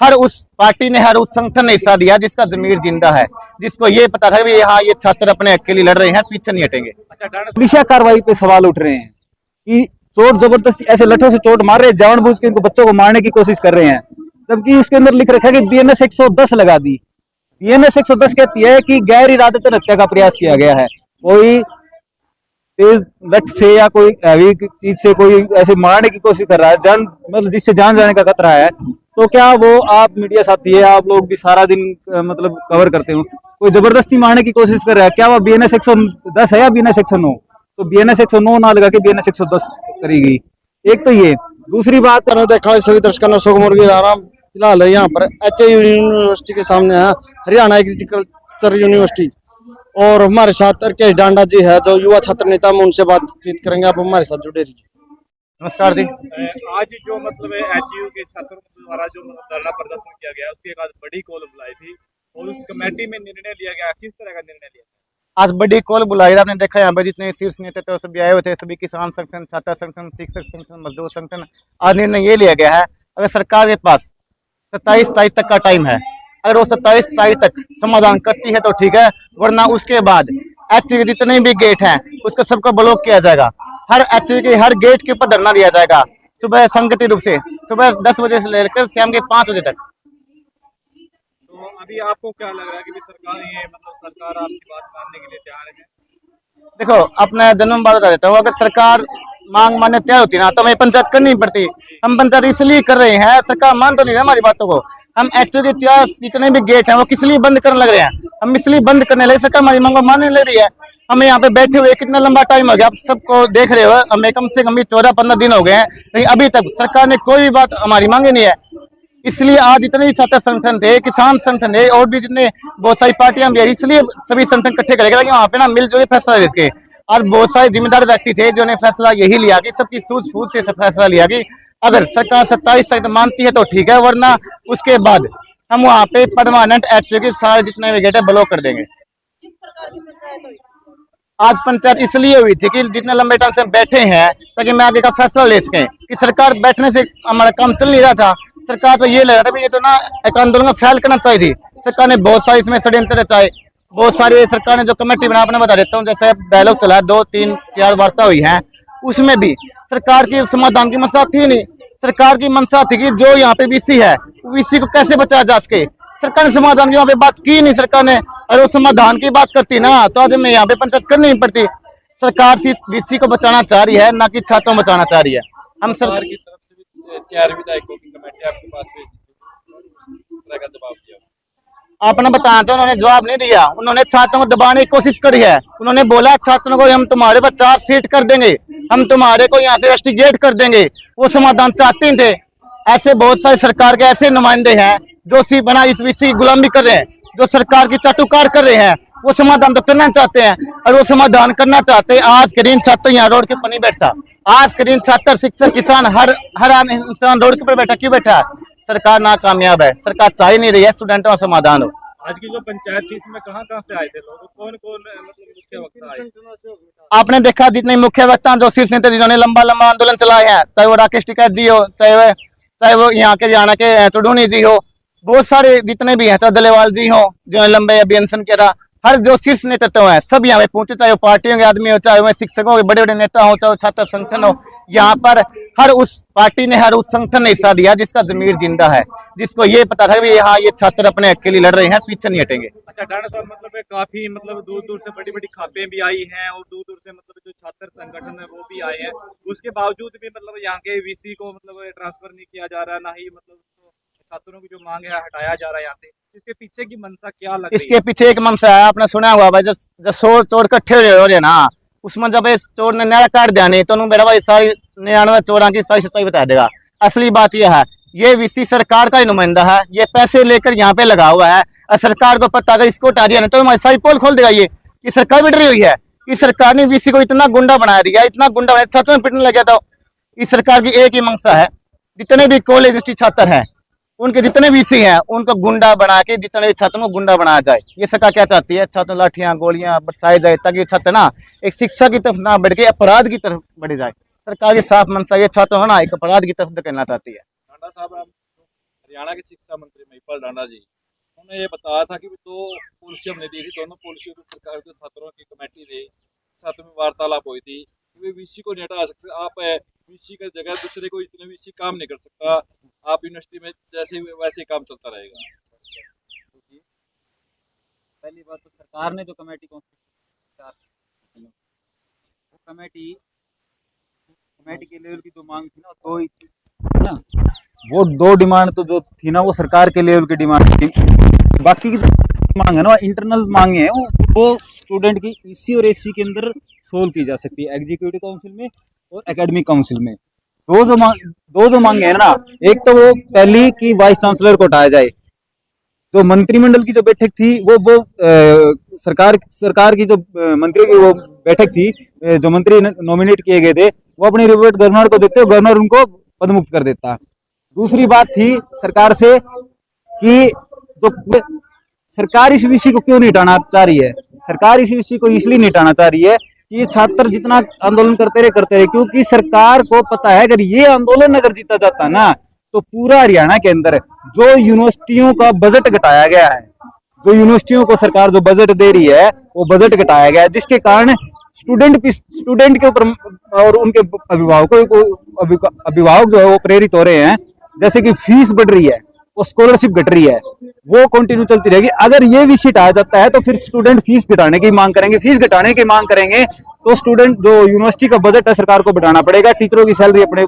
हर उस पार्टी ने, हर उस संगठन ने हिस्सा दिया जिसका जमीर जिंदा है, जिसको ये पता था कि हाँ ये छात्र अपने हक के लिए लड़ रहे हैं, पीछे नहीं हटेंगे। पुलिसिया कार्रवाई पे सवाल उठ रहे हैं कि चोट जबरदस्ती ऐसे लठों से चोट मार रहे हैं, जानबूझ के इनको बच्चों को मारने की कोशिश कर रहे हैं, जबकि उसके अंदर लिख रखा है कि बीएनएस 110 लगा दी। बीएनएस 110 कहती है कि गैर इरादतन हत्या का प्रयास किया गया है। कोई तेज लठ से या कोई हैवी चीज से कोई ऐसे मारने की कोशिश कर रहा है, जान मतलब जिससे जान जाने का खतरा है, तो क्या वो आप मीडिया साथी है, आप लोग भी सारा दिन मतलब कवर करते हो, कोई जबरदस्ती मारने की कोशिश कर रहा है, क्या वो बीएनएस 110 है या बीएनएस 109? तो बीएनएस 109 ना लगा के बीएनएस 110 करी गई। एक तो ये, दूसरी बात देखा सभी दर्शकों ने अशोक मुर्गी फिलहाल यहाँ पर HIU यूनिवर्सिटी के सामने है, हरियाणा एग्रीकल्चर यूनिवर्सिटी, और हमारे साथ राकेश डांडा जी है जो युवा छात्र नेता, हम उनसे बातचीत करेंगे, आप हमारे साथ जुड़े रहिए। नमस्कार जी। आज जो मतलब HIU के छात्रों द्वारा जो धरना प्रदर्शन किया गया, उसकी एक आज बड़ी कॉल बुलाई थी और उस कमेटी में निर्णय लिया गया, किस तरह का निर्णय लिया? आज बड़ी कॉल बुलाई, आपने देखा यहाँ पे जितने शीर्ष नेता थे सभी आए हुए थे, सभी किसान संगठन, छात्र संगठन, शिक्षक संगठन, मजदूर संगठन। आज निर्णय ये लिया गया है, अगर सरकार के पास 27 तारीख तक का टाइम है, अगर वो 27 तारीख तक समाधान करती है तो ठीक है, वरना उसके बाद HIU के जितने भी गेट हैं उसका सबका ब्लॉक किया जाएगा। हर HIU के हर गेट के ऊपर धरना दिया जाएगा, सुबह संगठित रूप से सुबह 10 बजे से लेकर शाम के 5 बजे तक। तो अभी आपको क्या लग रहा है कि सरकार आपकी बात मानने के लिए तैयार है? देखो, अपना जन्म बात बता देता हूँ, अगर सरकार मांग मानने तैयार होती ना तो हमें पंचायत करनी पड़ती। हम पंचायत इसलिए कर रहे हैं, सरकार मान तो नहीं रहा हमारी बातों को। हम HIU के 4 जितने भी गेट हैं वो किस लिए बंद करने लग रहे हैं, हम इसलिए बंद करने लगे, सरकार हमारी मांग मानने लग रही है। हमें यहाँ पे बैठे हुए कितना लंबा टाइम हो गया, आप सबको देख रहे हो, हमें कम से कम 14-15 दिन हो गए हैं, लेकिन अभी तक सरकार ने कोई भी बात हमारी मांगी नहीं है। इसलिए आज जितने भी छात्र संगठन थे, किसान संगठन थे और भी जितने बहुत सारी पार्टियां भी है, इसलिए सभी संगठन इकट्ठे करेगा कि वहाँ पे ना मिलजुल फैसला ले सके। और बहुत सारे जिम्मेदार व्यक्ति थे जिन्होंने फैसला यही लिया कि सबकी सूझबूझ से फैसला लिया कि अगर सरकार 27 तक मानती है तो ठीक है, वरना उसके बाद हम वहाँ पे परमानेंट HIU के सारे जितने भी गेट है ब्लॉक कर देंगे। आज पंचायत इसलिए हुई थी कि जितने लंबे टाइम से हम बैठे हैं ताकि मैं आगे का फैसला ले सकें, कि सरकार बैठने से हमारा काम चल नहीं रहा था। सरकार तो ये लग रहा था ये तो ना एक आंदोलन का फैल करना चाहिए थी। सरकार ने बहुत सारे इसमें षड्यंत्र रचाए, बहुत सारे सरकार ने जो कमेटी बना, आपने बता देता हूँ, जैसे डायलॉग चला 2-3-4 वार्ता हुई है, उसमें भी सरकार की समाधान की मंशा थी नहीं। सरकार की मंशा थी कि जो यहाँ पे VC है VC को कैसे बचाया जा सके। सरकार ने समाधान की वहाँ पे बात की नहीं। सरकार ने अगर वो समाधान की बात करती ना तो आज हमें यहाँ पे पंचायत करनी नहीं पड़ती। सरकार VC को बचाना चाह रही है, ना कि छात्रों को बचाना चाह रही है। हम सरकार की तरफ से 4 विधायकों की कमेटी आपके पास भेजी, जवाब दिया? आपने बताया था, उन्होंने जवाब नहीं दिया। उन्होंने छात्रों को दबाने की कोशिश करी है। उन्होंने बोला छात्रों को हम तुम्हारे पर 4 सीट कर देंगे, हम तुम्हारे को यहाँ से रस्टिकेट कर देंगे। वो समाधान चाहते थे। ऐसे बहुत सारे सरकार के ऐसे नुमाइंदे हैं जो सी बना इस VC की गुलामी कर रहे हैं, जो सरकार की चाटुकार कर रहे हैं। वो समाधान तो करना चाहते हैं, और वो समाधान करना चाहते हैं। आज के दिन छात्र यहाँ रोड के ऊपर नहीं बैठा, आज के दिन छात्र, शिक्षक, किसान, हर इंसान रोड के ऊपर बैठा। क्यों बैठा? सरकार नाकामयाब है, सरकार चाह ही नहीं रही है स्टूडेंटों का समाधान हो। आज की जो पंचायत थी इसमें कहाँ से आए थे लोग, कौन मतलब मुख्य वक्ता आए? आपने देखा जितने मुख्य वक्ता जो शीर्ष नेता जिन्होंने लंबा आंदोलन चलाए हैं, चाहे वो राकेश टिकैत जी हो, चाहे वो यहाँ के हरियाणा के चुड़ूनी जी हो, बहुत सारे जितने भी हैं, चाहे दलेवाल जी हो जिन्होंने लंबे अभियान किया, हर जो शीर्ष नेतृत्व है सब यहाँ पे पहुंचे, चाहे वो पार्टियों के आदमी हो, चाहे वो शिक्षकों के बड़े नेता हो, चाहे छात्र संगठन हो। यहाँ पर हर उस पार्टी ने, हर उस संगठन ने हिस्सा दिया जिसका जमीर जिंदा है, जिसको ये पता था कि हाँ ये छात्र अपने हक के लिए लड़ रहे हैं, पीछे नहीं हटेंगे। अच्छा डांडा साहब, मतलब काफी दूर से बड़ी खापें भी आई हैं और दूर से जो छात्र संगठन है वो भी आए हैं, उसके बावजूद भी यहाँ के VC को ट्रांसफर नहीं किया जा रहा, ना ही छात्रों की जो मांग है हटाया जा रहा है यहाँ से। इसके पीछे की मंशा क्या लग रही है? इसके पीछे एक मंशा है, आपने सुना हुआ भाई, जब चोर इकट्ठे हो रहे ना, उसमें जब चोर ने नया काट दिया नहीं तो मेरा भाई सारी 99 चोरों की सारी सच्चाई बता देगा। असली बात यह है, ये VC सरकार का ही नुमाइंदा है, ये पैसे लेकर यहाँ पे लगा हुआ है, और सरकार को पता अगर इसको हटा दिया नहीं तो हमारी सारी पोल खोल देगा। ये सरकार भी डरी हुई है। इस सरकार ने VC को इतना गुंडा बना दिया, इतना गुंडा बनाया, छात्रों में पिटने लग गया था। इस सरकार की एक ही मंशा है, जितने भी कॉलेज छात्र हैं उनके जितने VC हैं उनको गुंडा बना के, जितने भी छात्रों को गुंडा बनाया जाए। ये सरकार क्या चाहती है? छात्रों लाठियां गोलियां बरसाई जाए ताकि छात्र ना एक शिक्षा की तरफ ना बढ़ के अपराध की तरफ बढ़ जाए। सरकार की साफ मंशा ये छात्रों को ना एक अपराध की तरफ धकेलना चाहती है। हरियाणा के शिक्षा मंत्री महिपाल डांडा जी, उन्होंने ये बताया था कि दो पॉलिसी हमने दी थी, दोनों पॉलिसियों को सरकार को छात्रों की कमेटी दी, छात्रों में वार्तालाप हुई थी कि वे वीसी को नहीं हटा सकते। आप वीसी की जगह दूसरे को इतने वीसी काम नहीं कर सकता, आप यूनिवर्सिटी में जैसे वैसे ही काम चलता रहेगा। पहली बात तो सरकार ने जो कमेटी वो कमेटी के लेवल की जो मांग थी ना, दो ही थी ना, वो दो डिमांड तो जो थी ना वो सरकार के लेवल की डिमांड थी। बाकी की मांग है ना इंटरनल मांगे हैं, वो स्टूडेंट की ईसी और एससी के अंदर सोल्व की जा सकती है, एग्जीक्यूटिव काउंसिल में और एकेडमिक काउंसिल में। दो जो मांगे हैं ना, एक तो वो पहली कि वाइस चांसलर को हटाया जाए। जो मंत्रिमंडल की जो बैठक थी वो सरकार की जो मंत्रियों की वो बैठक थी, जो मंत्री नॉमिनेट किए गए थे वो अपनी रिपोर्ट गवर्नर को देते, गवर्नर उनको पदमुक्त कर देता। दूसरी बात थी सरकार से कि जो सरकार इस विषय को क्यों नहीं हटाना चाह रही है, सरकार इस विषय को इसलिए नहीं हटाना चाह रही है कि ये छात्र जितना आंदोलन करते रहे, क्योंकि सरकार को पता है अगर ये आंदोलन अगर जीता जाता ना तो पूरा हरियाणा के अंदर जो यूनिवर्सिटियों का बजट घटाया गया है, जो यूनिवर्सिटियों को सरकार जो बजट दे रही है वो बजट घटाया गया है, जिसके कारण स्टूडेंट के ऊपर और उनके अभिभावक जो है वो प्रेरित हो रहे हैं। जैसे कि फीस बढ़ रही है, वो स्कॉलरशिप घट रही है, वो कंटिन्यू चलती रहेगी। अगर ये विषय हटाया जाता है तो फिर स्टूडेंट फीस घटाने की मांग करेंगे, फीस घटाने की मांग करेंगे तो स्टूडेंट जो यूनिवर्सिटी का बजट है सरकार को बढ़ाना पड़ेगा, टीचरों की सैलरी अपने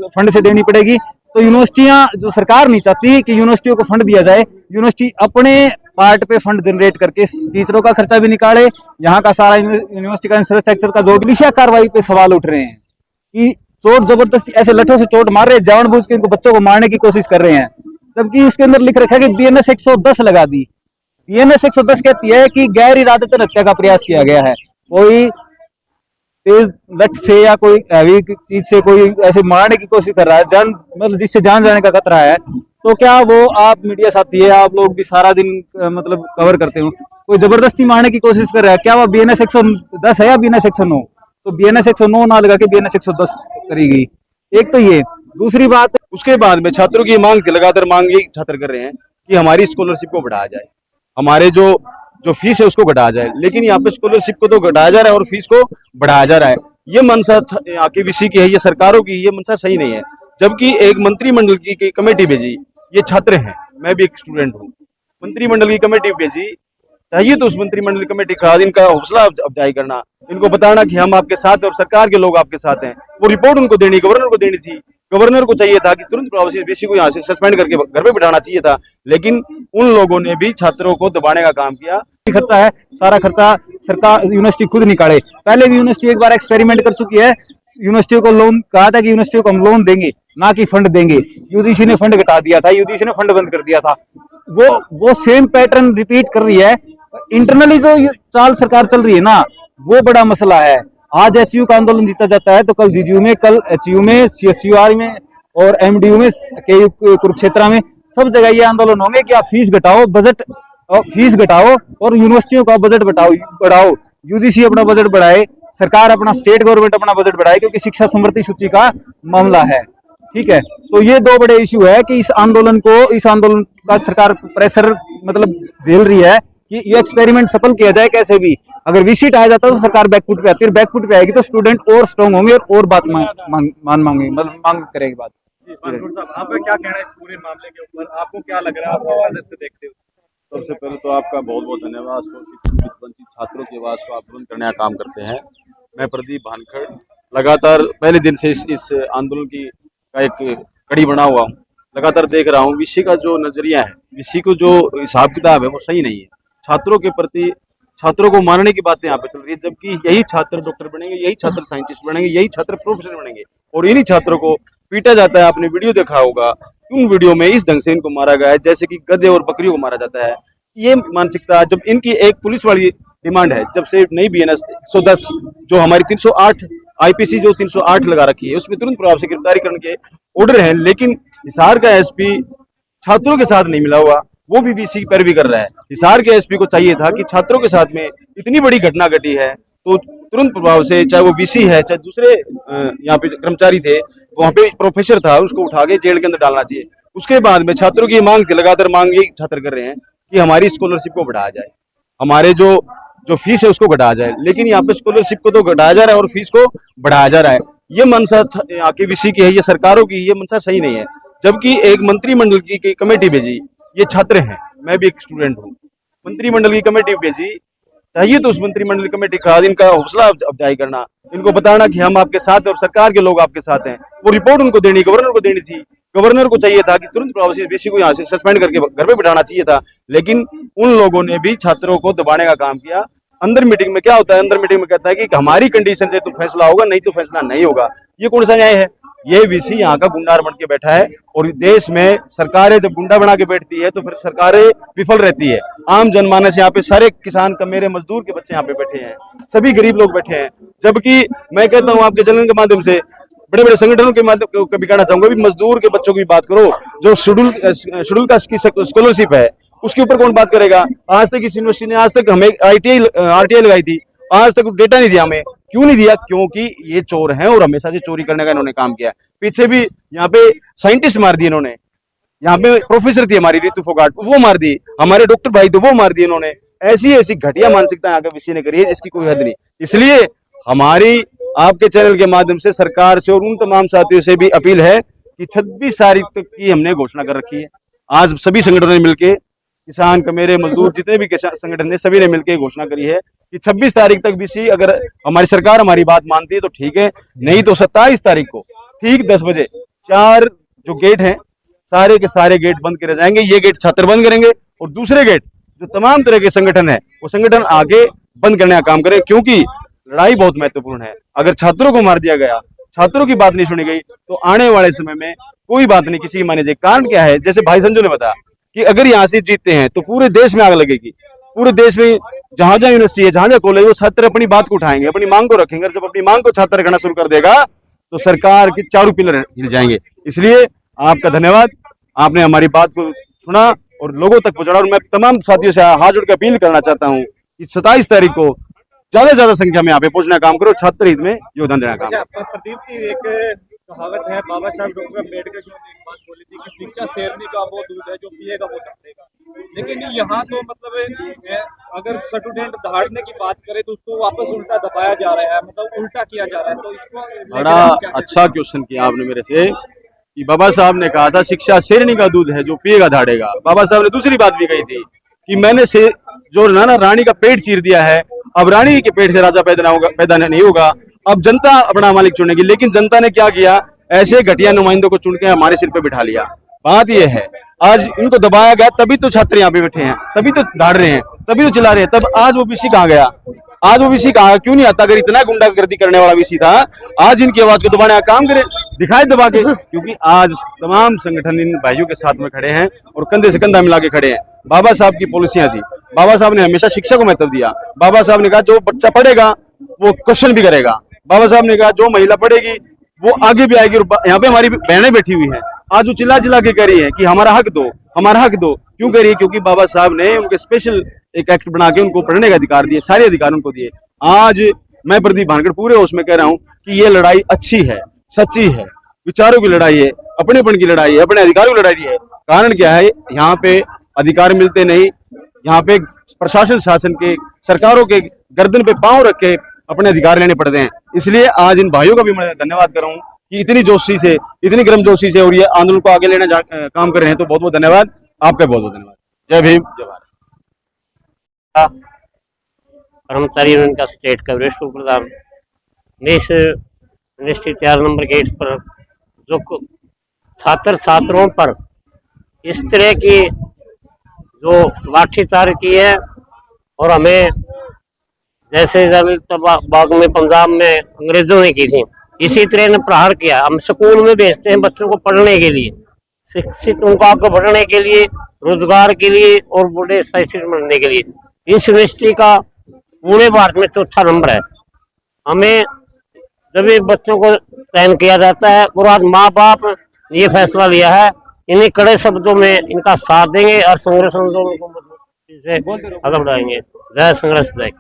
फंड से देनी पड़ेगी। तो यूनिवर्सिटियां जो सरकार नहीं चाहती कि यूनिवर्सिटियों को फंड दिया जाए, यूनिवर्सिटी अपने पार्ट पे फंड जनरेट करके टीचरों का खर्चा भी निकाले, यहाँ का सारा यूनिवर्सिटी का इंफ्रास्ट्रक्चर का जो दिशा कार्रवाई पे सवाल उठ रहे हैं कि चोट जबरदस्ती ऐसे लठों से चोट मार रहे हैं, जानबूझ के इनको बच्चों को मारने की कोशिश कर रहे हैं, जबकि उसके अंदर लिख रखा है कि बीएनएस 110 लगा दी। बीएनएस 110 कहती है कि गैर इरादतन हत्या का प्रयास किया गया है, कोई तेज लठ से या कोई हैवी चीज से कोई ऐसे मारने की कोशिश कर रहा है, मतलब जिससे जान जाने का खतरा है। तो क्या वो आप मीडिया साथी है, आप लोग भी सारा दिन कवर करते हो, कोई जबरदस्ती मारने की कोशिश कर रहा है, क्या वो बीएनएस 110 है या बीएनएस 109? तो बीएनएस 109 ना लगा के बीएनएस 110 करी गई। एक तो ये, दूसरी बात उसके बाद में छात्रों की मांग लगातार मांग ये छात्र कर रहे हैं कि हमारी स्कॉलरशिप को बढ़ाया जाए, हमारे जो फीस है उसको घटाया जाए। लेकिन यहाँ पे स्कॉलरशिप को तो घटाया जा रहा है और फीस को बढ़ाया जा रहा है। ये मंशा यहाँ के विषय की है, ये सरकारों की, ये मंशा सही नहीं है। जबकि एक मंत्रिमंडल की कमेटी भेजी, ये छात्र हैं, मैं भी एक स्टूडेंट हूँ, मंत्रिमंडल की कमेटी भेजी, चाहिए तो उस मंत्रिमंडल कमेटी का इनका हौसला अफजाई करना, इनको बताना कि हम आपके साथ हैं और सरकार के लोग आपके साथ हैं। वो रिपोर्ट उनको देनी, गवर्नर को देनी थी, गवर्नर को चाहिए था कि तुरंत प्रवासी विषय को यहाँ से सस्पेंड करके घर पे बिठाना चाहिए था। लेकिन उन लोगों ने भी छात्रों को दबाने का काम किया। खर्चा है, सारा खर्चा सरकार यूनिवर्सिटी खुद निकाले। पहले भी यूनिवर्सिटी एक बार एक्सपेरिमेंट कर चुकी है, यूनिवर्सिटियों को लोन कहा था कि यूनिवर्सिटियों को हम लोन देंगे ना कि फंड देंगे, यूजीसी ने फंड घटा दिया था, यूजीसी ने फंड बंद कर दिया था। वो सेम पैटर्न रिपीट कर रही है। इंटरनली जो चाल सरकार चल रही है ना, वो बड़ा मसला है। आज एचयू का आंदोलन जीता जाता है तो कल जीजीयू में, कल एचयू में, सीएसयूआर में और एमडीयू में, केयू कुरुक्षेत्र में, सब जगह ये आंदोलन होंगे कि आप फीस घटाओ, बजट फीस घटाओ और यूनिवर्सिटियों का बजट बढ़ाओ। यूजीसी अपना बजट बढ़ाए, सरकार अपना, स्टेट गवर्नमेंट अपना बजट बढ़ाए, क्योंकि शिक्षा समृद्धि सूची का मामला है। ठीक है, तो ये दो बड़े इश्यू है कि इस आंदोलन का सरकार प्रेशर झेल रही है कि ये एक्सपेरिमेंट सफल किया जाए कैसे भी। अगर वीसी हटाया जाता तो सरकार बैकफुट पे आती है, बैकफुट पे आएगी तो स्टूडेंट और स्ट्रॉन्ग होंगे और बात मांग करेंगे बात। आपका क्या कहना है इस पूरे मामले के ऊपर? आपको क्या लग रहा है, आप किस नजर से देखते हो? सबसे पहले तो आपका बहुत बहुत धन्यवाद। वंचित छात्रों की आवाज को आप बुलंद करने का काम करते हैं। मैं प्रदीप भानखड़ लगातार पहले दिन से इस आंदोलन का एक कड़ी बना हुआ हूँ, लगातार देख रहा हूँ। विषय का जो नजरिया है, विषय को जो हिसाब किताब है वो सही नहीं है। छात्रों के प्रति, छात्रों को मारने की बातें यहाँ पे चल रही है, जबकि यही छात्र डॉक्टर बनेंगे, यही छात्र साइंटिस्ट बनेंगे, यही छात्र प्रोफेसर बनेंगे, और इन्हीं छात्रों को पीटा जाता है। आपने वीडियो देखा होगा, उन वीडियो में इस ढंग से इनको मारा गया है जैसे कि गधे और बकरियों को मारा जाता है। ये मानसिकता, जब इनकी एक पुलिस वाली डिमांड है, जब से नई बीएनएस 110 जो हमारी 308 आईपीसी जो 308 लगा रखी है, उसमें तुरंत प्रभाव से गिरफ्तारी करने के ऑर्डर है, लेकिन हिसार का एसपी छात्रों के साथ नहीं मिला हुआ, वो भी इसी की पैरवी कर रहा है। हिसार के एसपी को चाहिए था कि छात्रों के साथ में इतनी बड़ी घटना घटी है, तो तुरंत प्रभाव से, चाहे वो बीसी है चाहे दूसरे यहाँ पे कर्मचारी थे, वहाँ पे प्रोफेसर था, उसको उठा के जेल के अंदर डालना चाहिए। उसके बाद में छात्रों की मांग थी, लगातार मांग ये छात्र कर रहे हैं कि हमारी स्कॉलरशिप को बढ़ाया जाए, हमारे जो फीस है उसको घटाया जाए। लेकिन यहाँ पे स्कॉलरशिप को तो घटाया जा रहा है और फीस को बढ़ाया जा रहा है। ये मंशा यहाँ की वीसी की है, ये सरकारों की, ये मंशा सही नहीं है। जबकि एक मंत्रिमंडल की कमेटी भेजी, ये छात्र हैं, मैं भी एक स्टूडेंट हूँ, मंत्रिमंडल की कमेटी भेजी, चाहिए तो उस मंत्रिमंडल कमेटी का इनका हौसला अफजाई करना, इनको बताना कि हम आपके साथ हैं और सरकार के लोग आपके साथ हैं। वो रिपोर्ट उनको देनी, गवर्नर को देनी थी। गवर्नर को चाहिए था कि तुरंत प्रभाव से वीसी को यहाँ से सस्पेंड करके घर पे बिठाना चाहिए था। लेकिन उन लोगों ने भी छात्रों को दबाने का काम किया। अंदर मीटिंग में क्या होता है, अंदर मीटिंग में कहता है कि हमारी कंडीशन से तो फैसला होगा, नहीं तो फैसला नहीं होगा। ये कौन सा न्याय है? ये वीसी यहाँ का गुंडा बन के बैठा है। और देश में सरकारें जब गुंडा बना के बैठती है तो फिर सरकारें विफल रहती है। आम जनमानस यहाँ पे, सारे किसान का, मेरे मजदूर के बच्चे यहाँ पे बैठे हैं, सभी गरीब लोग बैठे हैं। जबकि मैं कहता हूँ आपके चैनल के माध्यम से, बड़े बड़े संगठनों के माध्यम कभी कहना चाहूंगा भी मजदूर के बच्चों की बात करो। जो शेड्यूल का स्कॉलरशिप है उसके ऊपर कौन बात करेगा? आज तक इस यूनिवर्सिटी ने, आज तक हमें आरटीआई लगाई थी, आज तक डेटा नहीं दिया हमें। क्यों नहीं दिया? क्योंकि ये चोर हैं और हमेशा से चोरी करने का इन्होंने काम किया। पीछे भी यहाँ पे साइंटिस्ट मार दिए इन्होंने, यहाँ पे प्रोफेसर थी हमारी रितु फोगाट, वो मार दी, हमारे डॉक्टर भाई तो वो मार दिए इन्होंने। ऐसी ऐसी घटिया मानसिकता यहाँ के विषय ने करी है जिसकी कोई हद नहीं। इसलिए हमारी आपके चैनल के माध्यम से सरकार से और उन तमाम साथियों से भी अपील है कि 26 तारीख तक की हमने घोषणा कर रखी है। आज सभी संगठनों ने मिलकर, किसान का, मेरे मजदूर, जितने भी संगठन ने, सभी ने मिलकर घोषणा करी है कि 26 तारीख तक बीसी, अगर हमारी सरकार हमारी बात मानती है तो ठीक है, नहीं तो 27 तारीख को ठीक 10 बजे 4 जो गेट हैं सारे के सारे गेट बंद करे जाएंगे। ये गेट छात्र बंद करेंगे और दूसरे गेट जो तमाम तरह के संगठन है वो संगठन आगे बंद करने का काम करें। क्योंकि लड़ाई बहुत महत्वपूर्ण है। अगर छात्रों को मार दिया गया, छात्रों की बात नहीं सुनी गई, तो आने वाले समय में कोई बात नहीं किसी की माने जाए। कारण क्या है? जैसे भाई संजू ने बताया कि अगर यहाँ से जीतते हैं तो पूरे देश में आग लगेगी। पूरे देश में जहां जहां यूनिवर्सिटी है, जहां जहां कॉलेज, वो छात्र अपनी बात को उठाएंगे, अपनी मांग को रखेंगे। जब अपनी मांग को छात्र रखना शुरू कर देगा तो सरकार के चारों पिलर हिल जाएंगे। इसलिए आपका धन्यवाद, आपने हमारी बात को सुना और लोगों तक पहुंचाया। और मैं तमाम साथियों से हाथ जोड़ के अपील करना चाहता हूँ कि 27 तारीख को ज्यादा से ज्यादा संख्या में यहाँ पे पहुंचने का काम करो, छात्र हित में योगदान देने का काम करो। प्रदीप जी, एक कहावत है, बाबा साहब डॉक्टर अम्बेडकर जी ने एक बात बोली थी कि शिक्षा शेरनी का वो दूध है जो पिएगा वो तड़पेगा। लेकिन यहाँ तो मतलब अगर स्टूडेंट दहाड़ने की बात करें तो उसको वापस उल्टा दबाया जा रहा है, मतलब उल्टा किया जा रहा है। तो इसको बड़ा अच्छा क्वेश्चन किया आपने मेरे से कि बाबा साहब ने कहा था शिक्षा शेरनी का दूध है जो पिएगा दहाड़ेगा। बाबा साहब ने दूसरी बात भी कही थी कि मैंने से जो ना रानी का पेट चीर दिया है, अब रानी के पेट से राजा पैदा नहीं होगा। अब जनता अपना मालिक चुनेगी। लेकिन जनता ने क्या किया? ऐसे घटिया नुमाइंदों को चुन के हमारे सिर पे बिठा लिया। बात यह है, आज इनको दबाया गया तभी तो छात्र यहाँ पे बैठे हैं, तभी तो दहाड़ रहे हैं, तभी तो चिल्ला रहे हैं। तब आज वो वीसी कहाँ गया? आज वो वीसी कहाँ? क्यों नहीं आता? अगर इतना गुंडागर्दी करने वाला वीसी था, आज इनकी आवाज को दबाने का काम करे, दिखाए दबा के। क्योंकि आज तमाम संगठन इन भाइयों के साथ में खड़े हैं और कंधे से कंधा मिला के खड़े हैं। बाबा साहब की पॉलिसियां थी, बाबा साहब ने हमेशा शिक्षा को महत्व दिया। बाबा साहब ने कहा जो बच्चा पढ़ेगा वो क्वेश्चन भी करेगा। बाबा साहब ने कहा जो महिला पढ़ेगी वो आगे भी आएगी। और यहाँ पे हमारी बहनें बैठी हुई हैं, आज वो चिल्ला चिल्ला के कह रही है कि हमारा हक दो, हमारा हक दो। क्यों कह रही है? क्योंकि बाबा साहब ने उनके स्पेशल एक एक्ट बना के उनको पढ़ने का अधिकार दिए, सारे अधिकार उनको दिए। आज मैं प्रदीप भानखड़ पूरे होश में कह रहा हूँ कि ये लड़ाई अच्छी है, सच्ची है, विचारों की लड़ाई है, अपनेपन की लड़ाई है, अपने अधिकारों की लड़ाई है। कारण क्या है? यहाँ पे अधिकार मिलते नहीं, यहाँ पे प्रशासन शासन के, सरकारों के गर्दन पे पांव रख के अपने अधिकार लेने पड़ते हैं। इसलिए आज इन भाइयों का भी मैं धन्यवाद कर रहा हूँ कि इतनी जोशी से, इतनी गर्मजोशी से और ये आंदोलन को आगे लेने काम कर रहे हैं। तो बहुत बहुत धन्यवाद, आपका बहुत बहुत धन्यवाद। जय भीम, जय भारत। कर्मचारी यूनियन का स्टेट का वरिष्ठ प्रधान ने इस यूनिवर्सिटी 4 नंबर गेट पर जो छात्रों पर इस तरह की जो लाठीचार्ज की है, और हमें जैसे बाग में पंजाब में अंग्रेजों ने की थी, इसी तरह ने प्रहार किया। हम स्कूल में भेजते हैं बच्चों को पढ़ने के लिए, शिक्षित उनको आगे बढ़ने के लिए, रोजगार के लिए और बड़े शिक्षित बनने के लिए। इस यूनिवर्सिटी का पूरे भारत में 4था नंबर है। हमें जब ये बच्चों को चयन किया जाता है और आज माँ बाप ने ये फैसला लिया है, इन्हीं कड़े शब्दों में इनका साथ देंगे और संघर्ष आंदोलन को आगे बढ़ाएंगे। जय संघर्ष जय।